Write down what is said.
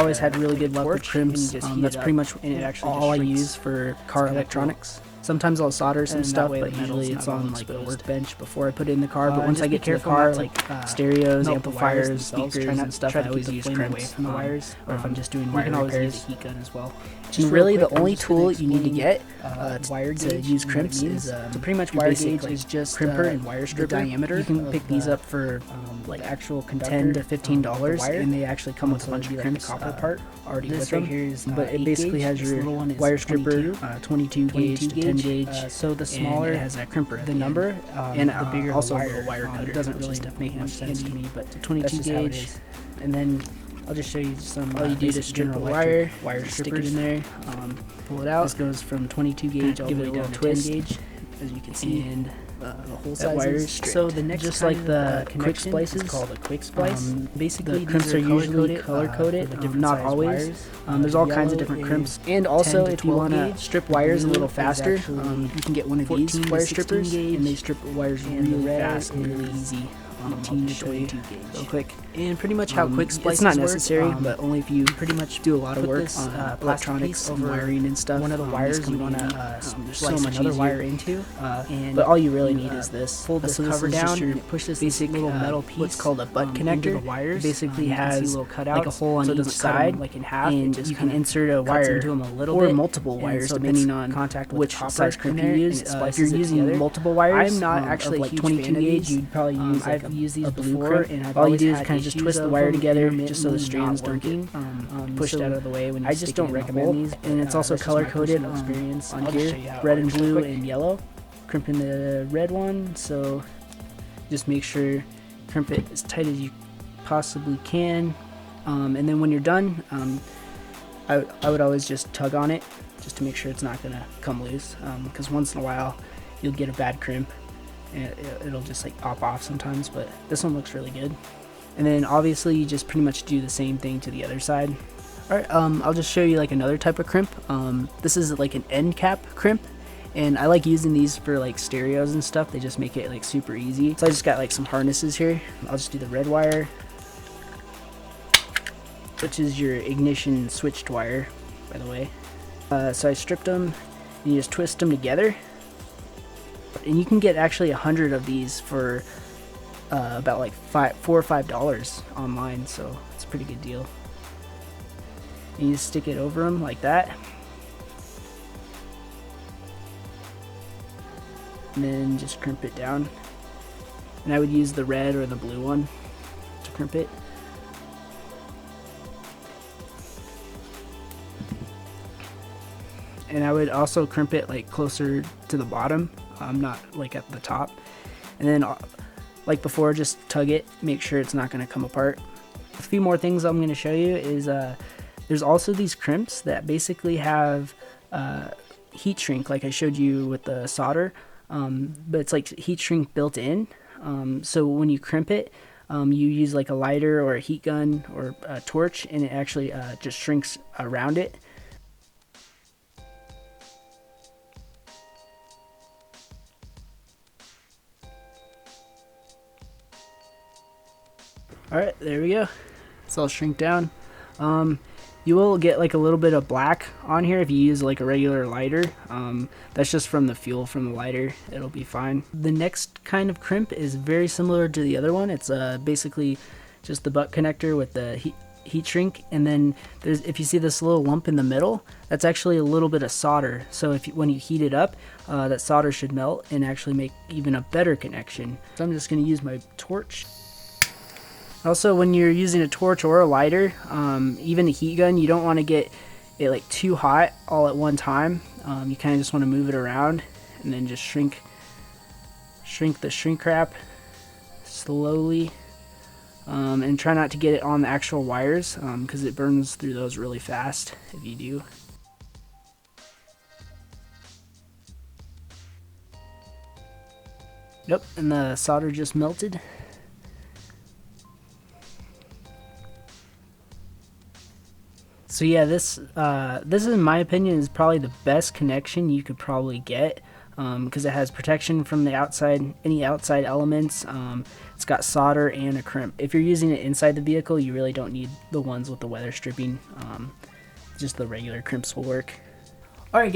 always had really good luck with crimps. That's pretty much all I use for car electronics. Sometimes I'll solder some stuff, but usually it's on like the workbench before I put it in the car. But once I get to the car, like stereos, amplifiers, speakers, and stuff, I always use crimps from the wires. Or if I'm just doing wire repairs, heat gun as well. And really, the only tool you need to get to use crimps is so pretty much wire gauge is just crimper and wire stripper diameter. You can pick these up for like actual $10 to $15, and they actually come with a bunch of crimps copper part already with them. But it basically has your wire stripper, 22 gauge to 10 gauge. So the smaller it has a crimper, the number, and the bigger also a wire cutter. It doesn't really make much sense to me, but 22 gauge, and then I'll just show you some. All you do is strip the wire stick it in there, pull it out. This goes from 22 gauge all the way down to 10 gauge, as you can see, and the whole size is stripped. So the next, just like the quick splices, is called a quick splice. Basically, the crimps are usually color coded, not always. There's all kinds of different crimps, and also if you want to strip wires a little faster, you can get one of these wire strippers, and they strip wires really fast and really easy. 18 to 22 gauge. Real quick. And pretty much how quick splices work, it's not necessary, but only if you pretty much do a lot of work on electronics and wiring and stuff. One of the wires you want to slice another wire into, but all you really need is this. Pull this cover down and push this basic little metal piece, what's called a butt connector. The wires basically has like a hole on each side, like in half, and you can insert a wire into them a little bit, or multiple wires depending on which size crimp you use. If you're using multiple wires, I'm not actually like 22 gauge. You'd probably use like I've used these before, and all you do is kind of just twist the wire together just so the strands don't get pushed out of the way when you stick it in the hole. I just don't recommend these, and it's also color coded on here, red and blue and yellow. Crimping the red one, so just make sure crimp it as tight as you possibly can, and then when you're done, I would always just tug on it just to make sure it's not gonna come loose, because once in a while you'll get a bad crimp and it'll just like pop off sometimes, but this one looks really good. And then obviously you just pretty much do the same thing to the other side. Alright, I'll just show you like another type of crimp. This is like an end cap crimp, and I like using these for like stereos and stuff. They just make it like super easy. So I just got like some harnesses here. I'll just do the red wire, which is your ignition switched wire, by the way. So I stripped them, and you just twist them together. And you can get actually 100 of these for about like $4 or $5 online, so it's a pretty good deal. And you just stick it over them like that, and then just crimp it down. And I would use the red or the blue one to crimp it. And I would also crimp it like closer to the bottom, not like at the top. And then like before, just tug it, make sure it's not going to come apart. A few more things I'm going to show you is there's also these crimps that basically have heat shrink, like I showed you with the solder, but it's like heat shrink built in. So when you crimp it, you use like a lighter or a heat gun or a torch, and it actually just shrinks around it. Alright, there we go. It's all shrink down. You will get like a little bit of black on here if you use like a regular lighter. That's just from the fuel from the lighter. It'll be fine. The next kind of crimp is very similar to the other one. It's basically just the butt connector with the heat shrink, and then if you see this little lump in the middle, that's actually a little bit of solder. So when you heat it up, that solder should melt and actually make even a better connection. So I'm just going to use my torch. Also, when you're using a torch or a lighter, even a heat gun, you don't want to get it like too hot all at one time. You kind of just want to move it around, and then just shrink the shrink wrap slowly, and try not to get it on the actual wires, because it burns through those really fast if you do. Yep, and the solder just melted. So yeah, this in my opinion is probably the best connection you could probably get. because it has protection from the outside, any outside elements. It's got solder and a crimp. If you're using it inside the vehicle, you really don't need the ones with the weather stripping. Just the regular crimps will work. Alright guys.